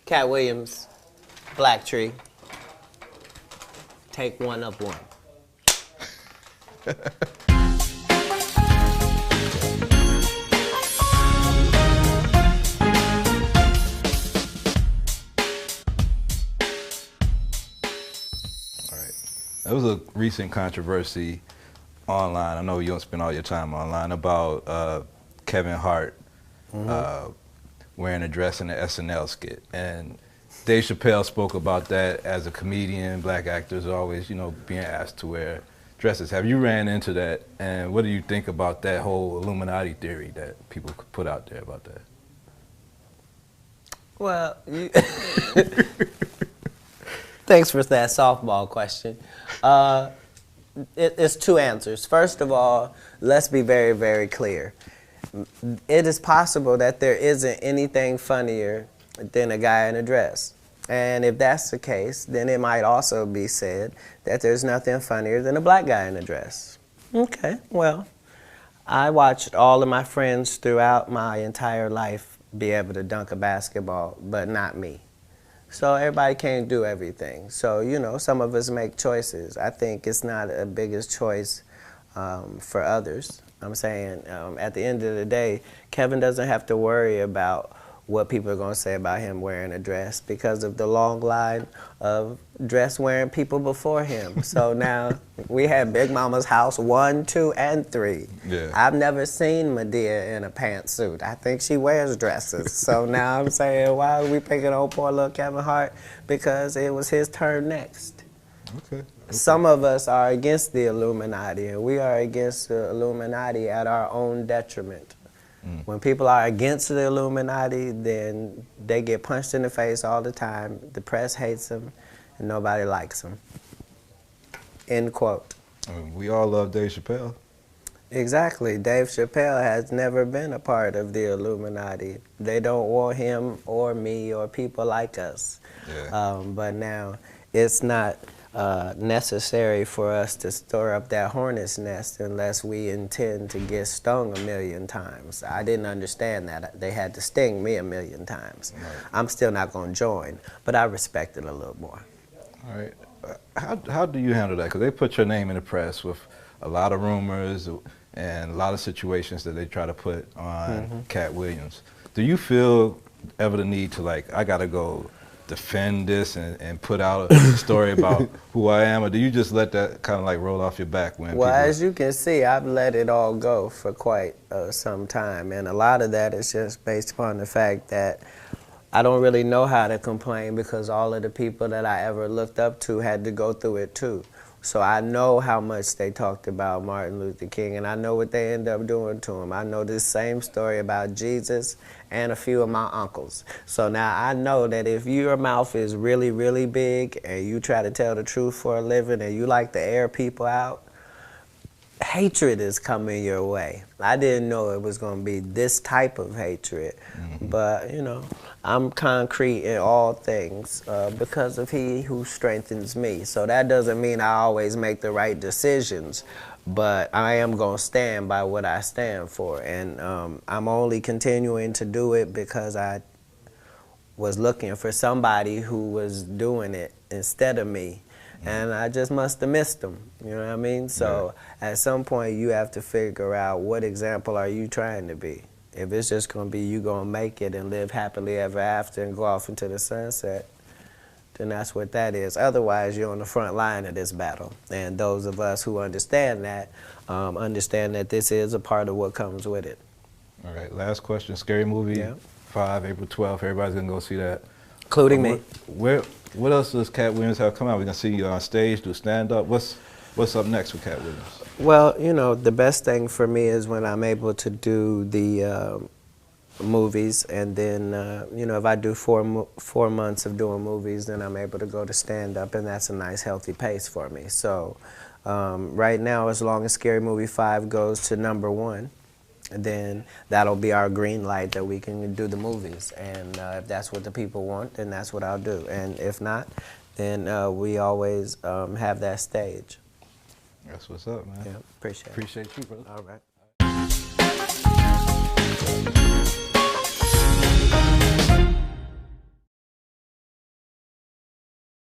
Katt Williams, Black Tree. Take one of one. There was a recent controversy online. I know you don't spend all your time online about Kevin Hart wearing a dress in the SNL skit, and Dave Chappelle spoke about that. As a comedian, black actors are always, being asked to wear dresses. Have you ran into that, and what do you think about that whole Illuminati theory that people put out there about that? Well, thanks for that softball question. It's two answers. First of all, let's be very, very clear. It is possible that there isn't anything funnier than a guy in a dress. And if that's the case, then it might also be said that there's nothing funnier than a black guy in a dress. Okay, well, I watched all of my friends throughout my entire life be able to dunk a basketball, but not me. So everybody can't do everything. So, some of us make choices. I think it's not a biggest choice for others. I'm saying at the end of the day, Kevin doesn't have to worry about what people are going to say about him wearing a dress because of the long line of dress-wearing people before him. So now we have Big Mama's house 1, 2, and 3. Yeah. I've never seen Medea in a pantsuit. I think she wears dresses. So now I'm saying, why are we picking on poor little Kevin Hart? Because it was his turn next. Okay. Some of us are against the Illuminati, and we are against the Illuminati at our own detriment. When people are against the Illuminati, then they get punched in the face all the time. The press hates them, and nobody likes them. End quote. We all love Dave Chappelle. Exactly. Dave Chappelle has never been a part of the Illuminati. They don't want him or me or people like us. Yeah. But now it's not necessary for us to stir up that hornet's nest unless we intend to get stung 1,000,000 times. I didn't understand that. They had to sting me 1,000,000 times. Right. I'm still not going to join, but I respect it a little more. All right. How do you handle that? Because they put your name in the press with a lot of rumors and a lot of situations that they try to put on Katt Williams. Do you feel ever the need to, I got to go defend this and put out a story about who I am, or do you just let that kind of roll off your back when Well, as you can see, I've let it all go for quite some time, and a lot of that is just based upon the fact that I don't really know how to complain because all of the people that I ever looked up to had to go through it too. So I know how much they talked about Martin Luther King, and I know what they end up doing to him. I know this same story about Jesus and a few of my uncles. So now I know that if your mouth is really, really big and you try to tell the truth for a living and you like to air people out, hatred is coming your way. I didn't know it was going to be this type of hatred, but, I'm concrete in all things because of He who strengthens me. So that doesn't mean I always make the right decisions, but I am going to stand by what I stand for. And I'm only continuing to do it because I was looking for somebody who was doing it instead of me. And I just must have missed them, you know what I mean? So at some point you have to figure out what example are you trying to be. If it's just going to be you going to make it and live happily ever after and go off into the sunset, then that's what that is. Otherwise, you're on the front line of this battle. And those of us who understand that this is a part of what comes with it. All right, last question. Scary Movie 5, April 12th. Everybody's going to go see that. Including me. What else does Katt Williams have come out? We're going to see you on stage, do stand-up. What's up next with Katt Williams? Well, the best thing for me is when I'm able to do the movies, and then, if I do 4 months of doing movies, then I'm able to go to stand-up, and that's a nice, healthy pace for me. So right now, as long as Scary Movie 5 goes to #1, then that'll be our green light that we can do the movies. And if that's what the people want, then that's what I'll do. And if not, then we always have that stage. That's what's up, man. Yeah, appreciate it. Appreciate you, brother. All right.